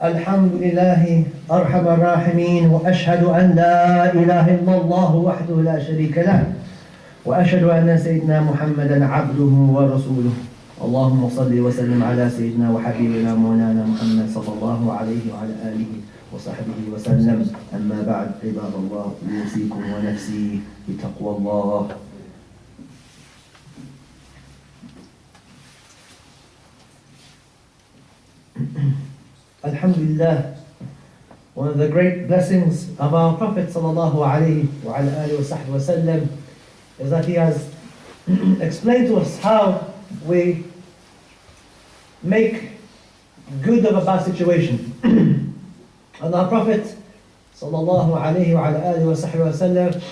الحمد لله أرحم الراحمين وأشهد أن لا إله إلا الله وحده لا شريك له وأشهد أن سيدنا محمدا عبده ورسوله اللهم صل وسلم على سيدنا وحبيبنا مولانا محمد صلى الله عليه وعلى آله وصحبه وسلم أما بعد عباد الله أوصيكم ونفسي بتقوى الله. Alhamdulillah, one of the great blessings of our Prophet sallallahu alaihi wasallam is that he has explained to us how we make good of a bad situation. And our Prophet sallallahu alaihi wasallam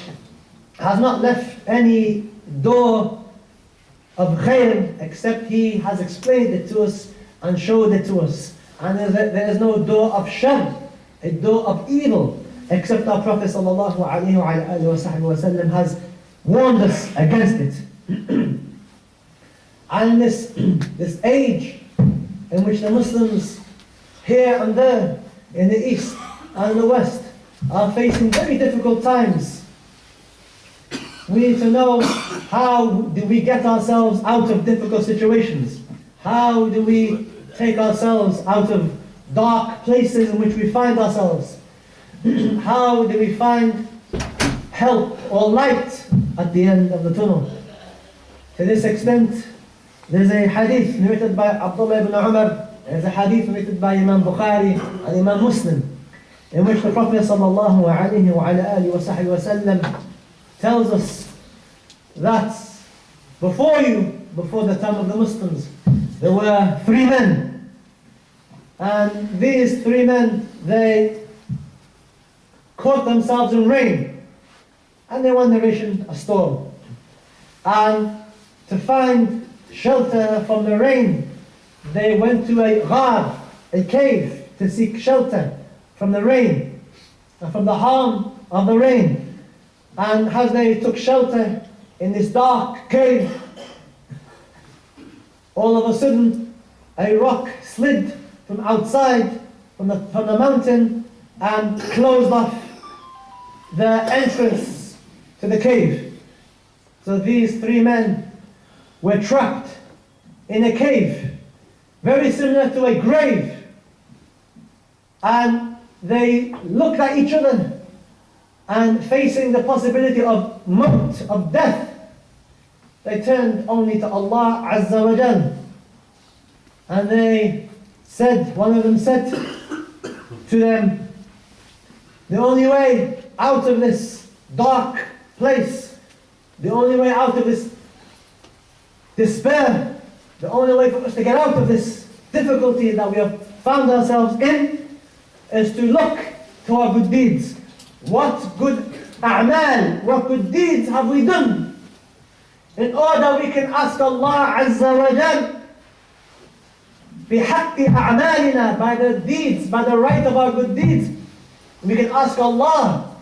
has not left any door of khair except he has explained it to us and showed it to us. And there is no door of shar, a door of evil, except our Prophet sallallahu alaihi wasallam has warned us against it. And this age in which the Muslims here and there, in the East and in the West, are facing very difficult times, we need to know, how do we get ourselves out of difficult situations? How do we take ourselves out of dark places in which we find ourselves? How do we find help or light at the end of the tunnel? To this extent, there's a hadith narrated by Abdullah ibn Umar, there's a hadith narrated by Imam Bukhari and Imam Muslim, in which the Prophet sallallahu alaihi wasallam tells us that before the time of the Muslims, there were three men, and these three men, they caught themselves in rain, and they were narration a storm. And to find shelter from the rain, they went to a ghar, a cave, to seek shelter from the rain and from the harm of the rain. And as they took shelter in this dark cave, all of a sudden a rock slid from outside, from the mountain, and closed off the entrance to the cave. So these three men were trapped in a cave, very similar to a grave. And they looked at each other, and facing the possibility of maut, of death, they turned only to Allah Azza wa Jal. And they said, one of them said to them, the only way out of this dark place, the only way out of this despair, the only way for us to get out of this difficulty that we have found ourselves in, is to look to our good deeds. What good a'mal, what good deeds have we done, in order we can ask Allah Azza wa Jal بِحَقِّ أَعْمَالِنَا, by the deeds, by the right of our good deeds, we can ask Allah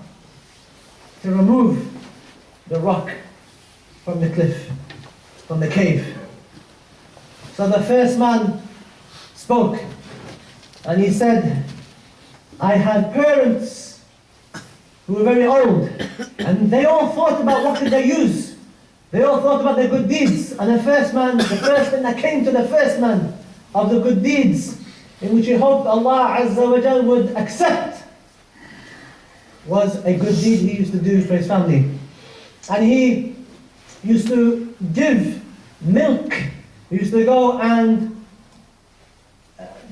to remove the rock from the cliff, from the cave. So the first man spoke, and he said, I had parents who were very old, and they all thought about what could they use. They all thought about their good deeds. And the first thing that came to the first man of the good deeds, in which he hoped Allah Azza wa Jal would accept, was a good deed he used to do for his family. And he used to give milk. He used to go and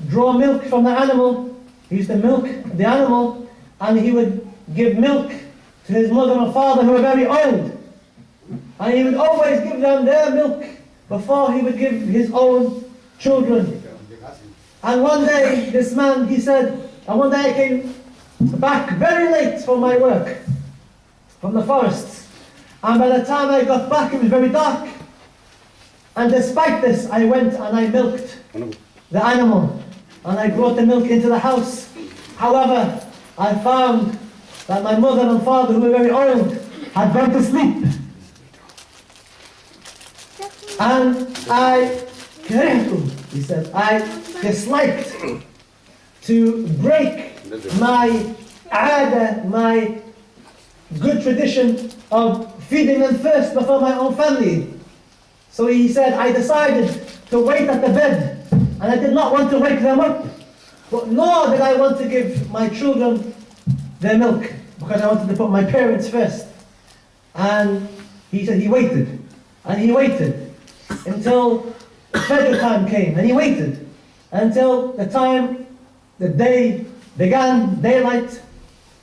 draw milk from the animal. He used to milk the animal, and he would give milk to his mother and father who were very old. And he would always give them their milk before he would give his own children. And one day, this man, he said, and one day I came back very late from my work, from the forests. And by the time I got back, it was very dark. And despite this, I went and I milked the animal. And I brought the milk into the house. However, I found that my mother and father, who were very old, had gone to sleep. And I karihtu, he said, I disliked to break my aada, my good tradition of feeding them first before my own family. So he said, I decided to wait at the bed, and I did not want to wake them up, but nor did I want to give my children their milk, because I wanted to put my parents first. And he said he waited, and he waited until Fajr time came, and he waited until the day began, daylight,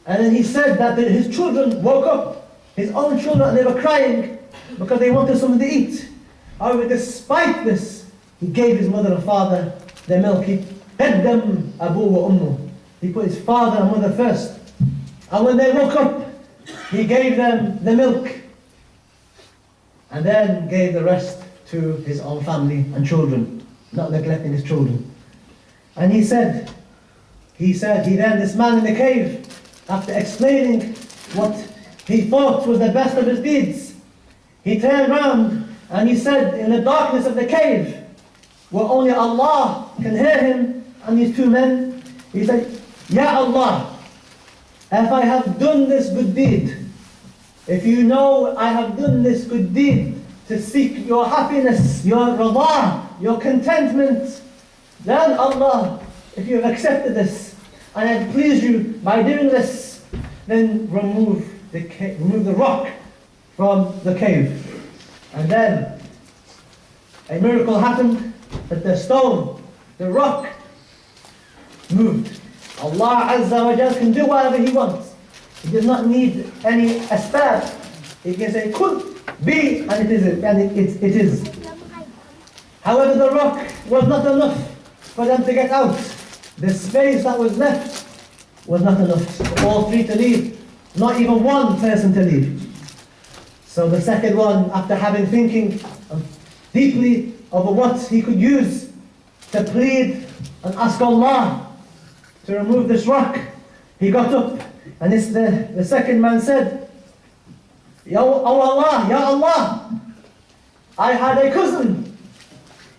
and then he said that his children woke up, his own children, and they were crying because they wanted something to eat. However, despite this, he gave his mother and father their milk. He fed them Abu wa Ummu. He put his father and mother first. And when they woke up, he gave them the milk, and then gave the rest to his own family and children, not neglecting his children. And he said, this man in the cave, after explaining what he thought was the best of his deeds, he turned round and he said, in the darkness of the cave, where only Allah can hear him and these two men, he said, Ya Allah, if I have done this good deed, if you know I have done this good deed to seek your happiness, your rida, your contentment, then Allah, if you have accepted this and I have pleased you by doing this, then remove the rock from the cave. And then a miracle happened, that the stone, the rock, moved. Allah Azza wa Jal can do whatever He wants. He does not need any asbab. He can say, kun, be, and it is. However, the rock was not enough for them to get out. The space that was left was not enough for all three to leave. Not even one person to leave. So the second one, after thinking deeply over what he could use to plead and ask Allah to remove this rock, he got up, and the second man said, Oh Allah, Ya Allah, I had a cousin,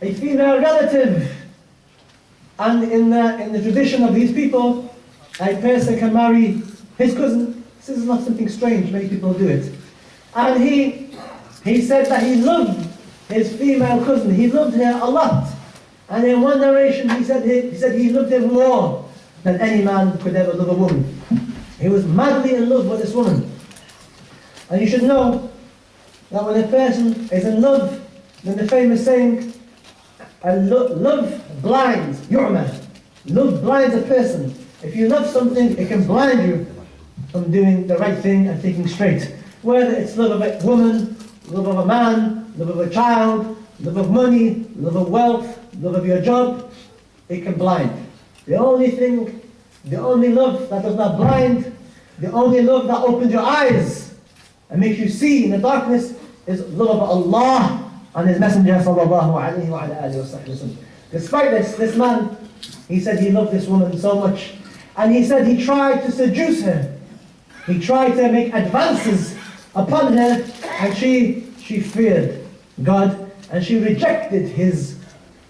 a female relative, and in the tradition of these people, a person can marry his cousin. This is not something strange, many people do it. And he said that he loved his female cousin, he loved her a lot. And in one narration he said he loved her more than any man could ever love a woman. He was madly in love with this woman. And you should know that when a person is in love, then the famous saying, love blinds, yu'ma. Love blinds a person. If you love something, it can blind you from doing the right thing and thinking straight. Whether it's love of a woman, love of a man, love of a child, love of money, love of wealth, love of your job, it can blind. The only love that does not blind, the only love that opens your eyes and makes you see in the darkness is love of Allah and His Messenger sallallahu alayhi wa alihi wa sallam. Despite this man, he said he loved this woman so much, and he said he tried to seduce her. He tried to make advances upon her, and she feared God, and she rejected his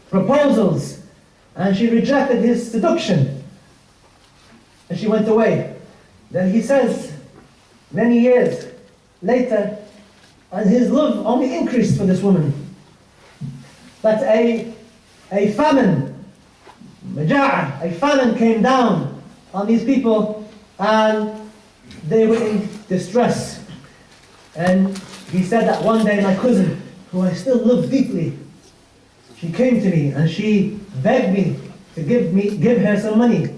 proposals, and she rejected his seduction, and she went away. Then he says, many years later, and his love only increased for this woman, that a famine, majaa, a famine came down on these people, and they were in distress. And he said that one day my cousin, who I still love deeply, she came to me and she begged me to give her some money.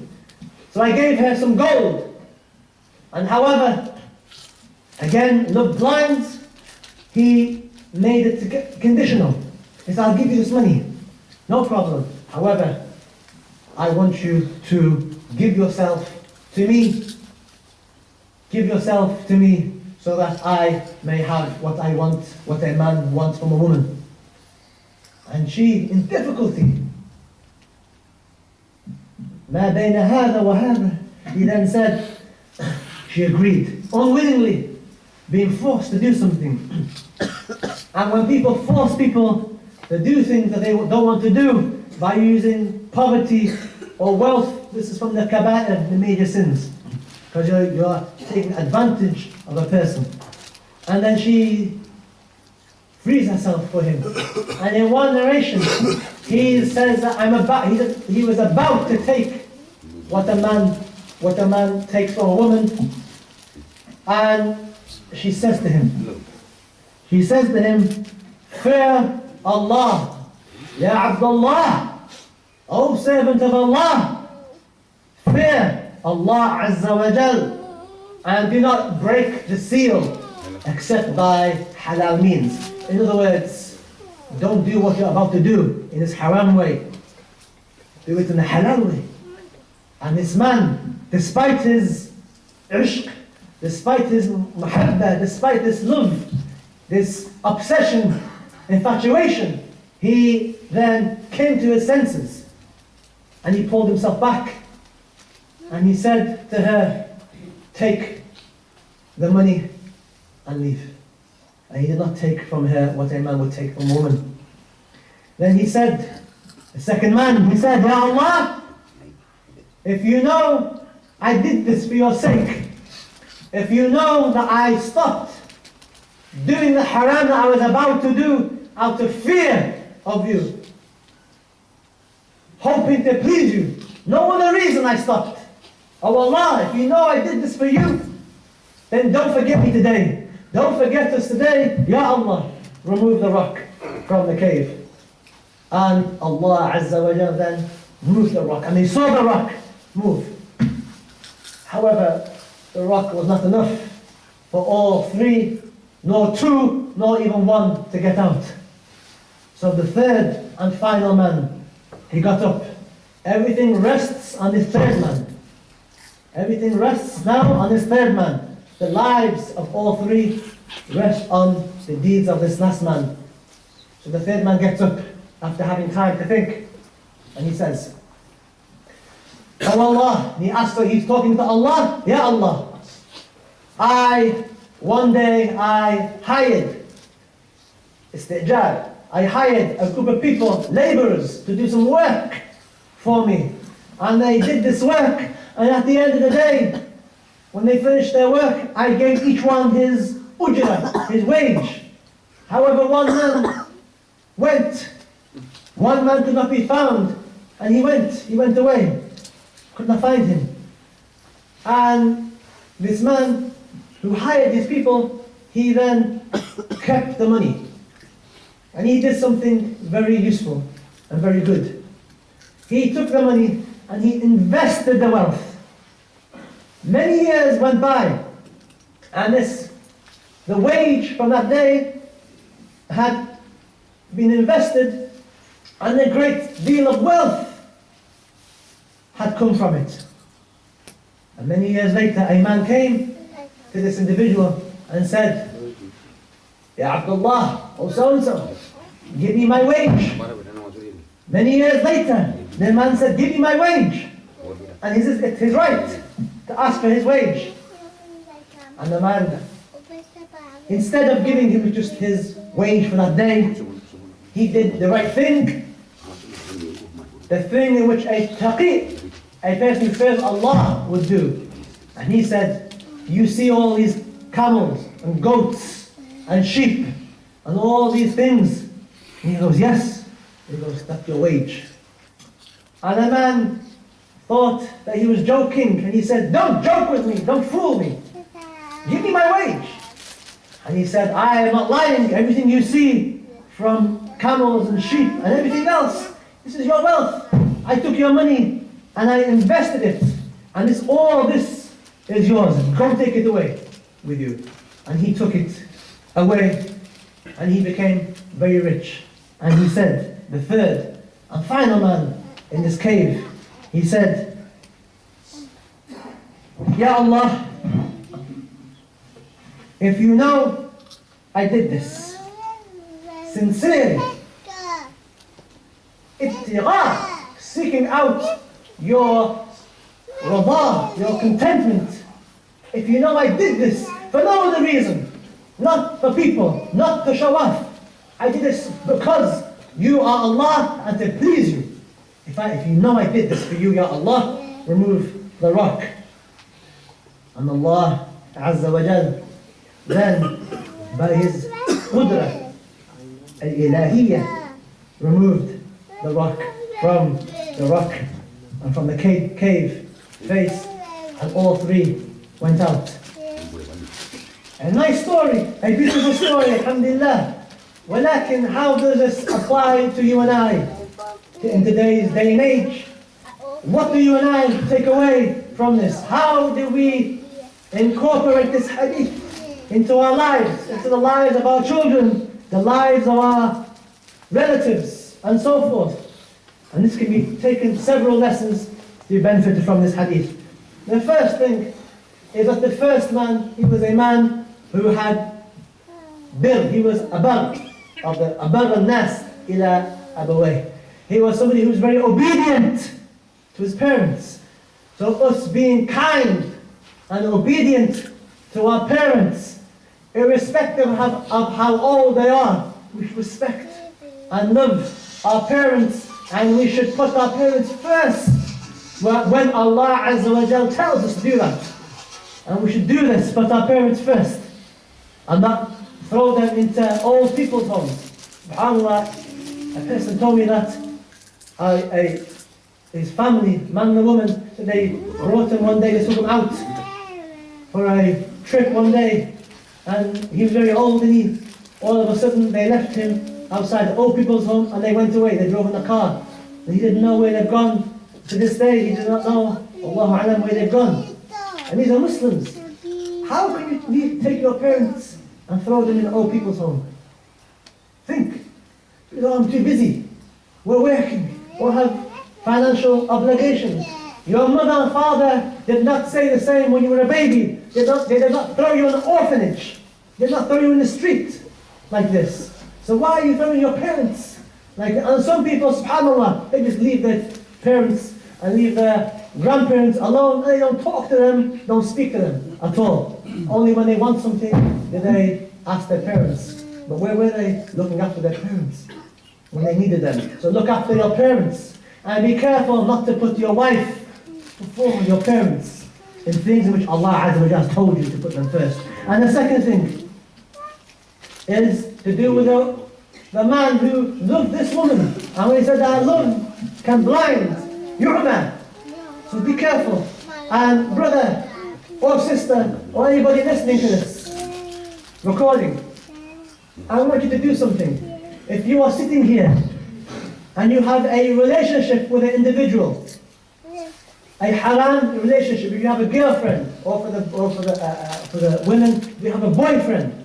So I gave her some gold. And however, again, love blinds, he made it conditional. He said, I'll give you this money, no problem. However, I want you to give yourself to me. Give yourself to me so that I may have what I want, what a man wants from a woman. And she, in difficulty, ما بين هذا وهذا, he then said, she agreed, unwillingly, being forced to do something. And when people force to do things that they don't want to do by using poverty or wealth this is from the kaba'ir, the major sins. Because you're taking advantage of a person. And then she frees herself for him. And in one narration, he says that he was about to take what a man takes from a woman. And she says to him, fear Allah, Ya Abdullah, O servant of Allah, fear Allah Azza wa Jal, and do not break the seal except by halal means. In other words, don't do what you're about to do in this haram way. Do it in a halal way. And this man, despite his ishq, despite his mahabba, despite this love, this obsession, infatuation, he then came to his senses and he pulled himself back and he said to her, take the money and leave. And he did not take from her what a man would take from a woman. Then he said, the second man, he said, Ya Allah, if you know I did this for your sake, if you know that I stopped doing the haram that I was about to do out of fear of you, hoping to please you, no other reason I stopped. Oh Allah, if you know I did this for you, then don't forget me today. Don't forget us today. Ya Allah, remove the rock from the cave. And Allah Azza wa Jalla then moved the rock. And he saw the rock move. However, the rock was not enough for all three, nor two, nor even one to get out. So the third and final man, he got up. Everything rests on this third man. Everything rests now on this third man. The lives of all three rest on the deeds of this last man. So the third man gets up after having time to think, and he says, Oh Allah, he asks her, he's talking to Allah, Ya Allah, one day I hired istijar, I hired a group of people, laborers, to do some work for me. And they did this work, and at the end of the day, when they finished their work, I gave each one his ujra, his wage. However, one man went. One man could not be found, and he went away. Could not find him. And this man who hired these people, he then kept the money. And he did something very useful and very good. He took the money and he invested the wealth. Many years went by, and the wage from that day had been invested, and a great deal of wealth had come from it. And many years later, a man came to this individual and said, Ya Abdullah, oh so-and-so, give me my wage. Many years later, the man said, give me my wage. And he says, it's his right to ask for his wage. And the man, instead of giving him just his wage for that day, he did the right thing. The thing in which a taqi, a person who fears Allah, would do. And he said, you see all these camels and goats and sheep and all these things? And he goes, yes. He goes, that's your wage. And the man thought that he was joking, and he said, don't joke with me, don't fool me. Give me my wage. And he said, I am not lying. Everything you see from camels and sheep and everything else, this is your wealth. I took your money and I invested it. And all this is yours. Go take it away with you. And he took it away, and he became very rich. And he said, the third and final man in this cave, he said, Ya Allah, if you know I did this sincerely, ibtigha, seeking out your rida, your contentment, if you know I did this for no other reason, not for people, not to show off, I did this because you are Allah and to please you. If you know I did this for you, Ya Allah, remove the rock. And Allah Azza wa Jal then, by His Qudra al-Ilahiyya, removed the rock from the rock and from the cave face, and all three went out. A nice story, a beautiful story, alhamdulillah. Walakin, how does this apply to you and I in today's day and age? What do you and I take away from this? How do we incorporate this hadith into our lives, into the lives of our children, the lives of our relatives, and so forth? And this can be taken several lessons to be benefited from this hadith. The first thing is that the first man, he was a man who had birr, he was abar al-nas ila abawayh. He was somebody who was very obedient to his parents. So us being kind and obedient to our parents, irrespective of how old they are, we should respect and love our parents, and we should put our parents first when Allah Azza wa Jal tells us to do that. And we should do this, put our parents first, and not throw them into old people's homes. SubhanAllah, a person told me that his family, man and a woman, so they brought him one day, they took him out for a trip one day, and he was very old, and all of a sudden they left him outside the old people's home and they went away. They drove in the car. And he didn't know where they've gone. To this day, he does not know, Allahu Alam, where they've gone. And these are Muslims. How can you take your parents and throw them in old people's home? Think. I'm too busy. We're working. Or have financial obligations. Your mother and father did not say the same when you were a baby. They did not throw you in an orphanage. They did not throw you in the street like this. So why are you throwing your parents? And some people, subhanAllah, they just leave their parents and leave their grandparents alone, and they don't talk to them, don't speak to them at all. Only when they want something do they ask their parents. But where were they looking after their parents when they needed them? So look after your parents, and be careful not to put your wife before your parents in things in which Allah Azza wa Jalla has told you to put them first. And the second thing is to do with the man who loved this woman. And when he said that love can blind, yu'ma. So be careful. And brother or sister or anybody listening to this recording, I want you to do something. If you are sitting here and you have a relationship with an individual, a haram relationship, if you have a girlfriend, or for the women, if you have a boyfriend,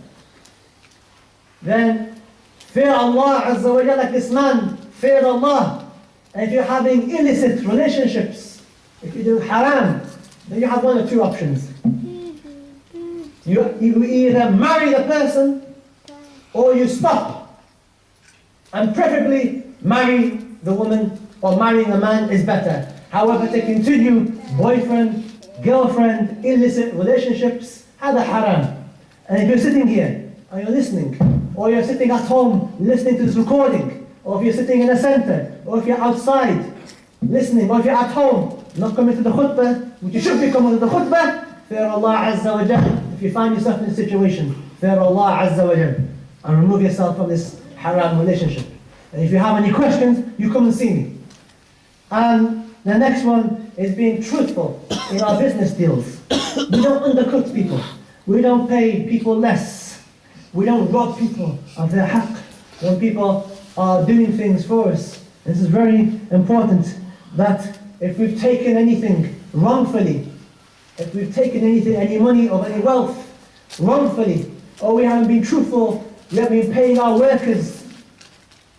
then fear Allah Azza wa Jalla like this man feared Allah. And if you're having illicit relationships, if you do haram, then you have one of two options. You either marry the person or you stop. And preferably marry the woman, or marrying the man is better. However, to continue boyfriend, girlfriend, illicit relationships, هذا haram. And if you're sitting here and you're listening, or you're sitting at home listening to this recording, or if you're sitting in a center, or if you're outside listening, or if you're at home not coming to the khutbah, which you should be coming to the khutbah, fear Allah Azza wa Jal. If you find yourself in a situation, fear Allah Azza wa Jal, and remove yourself from this haram relationship. And if you have any questions, you come and see me. And the next one is being truthful in our business deals. We don't undercut people. We don't pay people less. We don't rob people of their haqq when people are doing things for us. This is very important, that if we've taken anything wrongfully, if we've taken any money or any wealth wrongfully, or we haven't been truthful, we haven't been paying our workers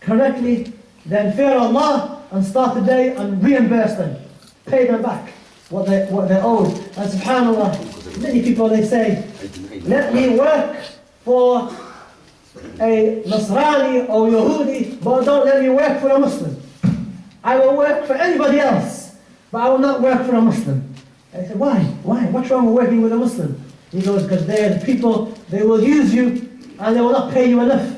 correctly, then fear Allah and start the day and reimburse them. Pay them back what they're owed. And subhanAllah, many people, they say, let me work for a Nasrani or Yahudi, but don't let me work for a Muslim. I will work for anybody else, but I will not work for a Muslim. I said, why? What's wrong with working with a Muslim? He goes, because they're the people, they will use you and they will not pay you enough.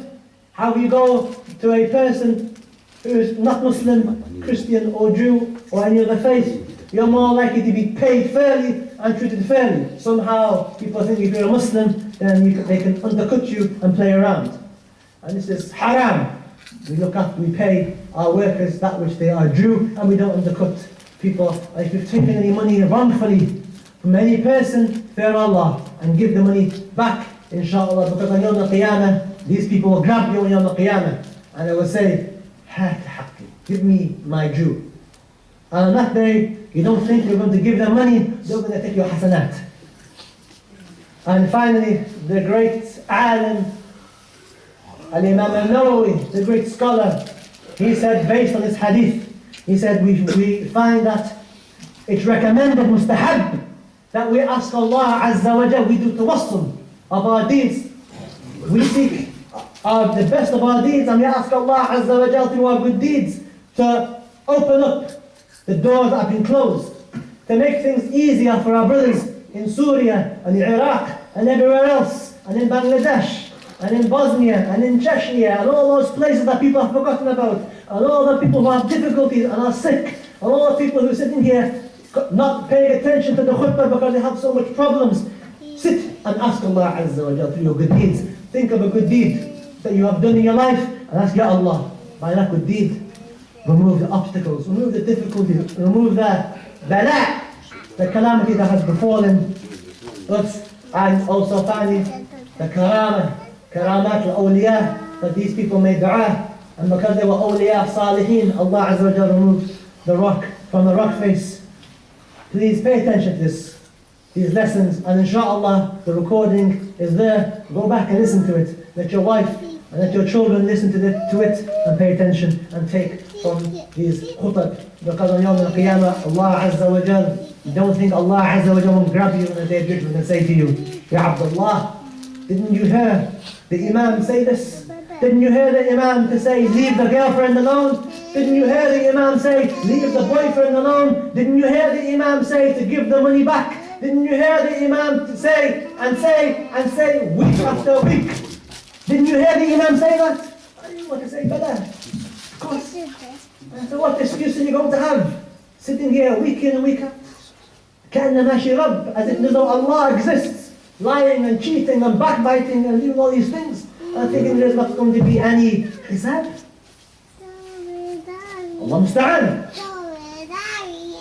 How you go to a person who is not Muslim, Christian or Jew or any other faith, you're more likely to be paid fairly and treated fairly. Somehow, people think if you're a Muslim, then they can undercut you and play around. And this is haram. We pay our workers that which they are due, and we don't undercut people. And if you've taken any money wrongfully from any person, fear Allah and give the money back, inshallah, because on Yawm al-Qiyamah, these people will grab you on Yawm al-Qiyamah and they will say, Hat haqqi, give me my due. And on that day, you don't think you're going to give them money, they're going to take your hasanat. And finally, the great alim, Al-Imam al-Nawawi, the great scholar, he said, based on this hadith, he said, we find that it's recommended, mustahab, that we ask Allah Azza wa Jal, we do tawassul of our deeds. We seek the best of our deeds, and we ask Allah Azza wa Jal through our good deeds to open up the doors that have been closed, to make things easier for our brothers in Syria and in Iraq and everywhere else, and in Bangladesh, and in Bosnia, and in Chechnya, and all those places that people have forgotten about, and all the people who have difficulties and are sick, and all the people who are sitting here not paying attention to the khutbah because they have so much problems. Sit and ask Allah Azza wa Jal through your good deeds. Think of a good deed that you have done in your life, and ask, Ya Allah, by that good deed, remove the obstacles, remove the difficulties, remove the bala, the calamity that has befallen us, and also finally the karamat al-awliya, that these people made dua, and because they were awliya, salihin, Allah Azza wa Jal removed the rock from the rock face. Please pay attention to these lessons, and inshallah the recording is there. Go back and listen to it. Let your wife and let your children listen to it and pay attention and take from these khutab. Because on Yawm al-Qiyamah, Allah Azza wa Jal, don't think Allah Azza wa Jal will grab you in the day of judgment and say to you, Ya Abdullah, didn't you hear the Imam say this? Didn't you hear the Imam to say, leave the girlfriend alone? Didn't you hear the Imam say, leave the boyfriend alone? Didn't you hear the Imam say to give the money back? Didn't you hear the Imam to say week after week? Didn't you hear the Imam say that? I didn't want to say better. Of course. So what excuse are you going to have? Sitting here week in and week out? كأنما شرب, as if no Allah exists, lying and cheating and backbiting and doing all these things. I'm thinking there's not going to be any hisab. الله المستعان.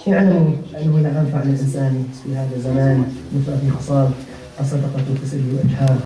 يعلم أنه لا ينفع الإنسان في هذا الزمان مثل في خصال الصدقة تسد الأجهال.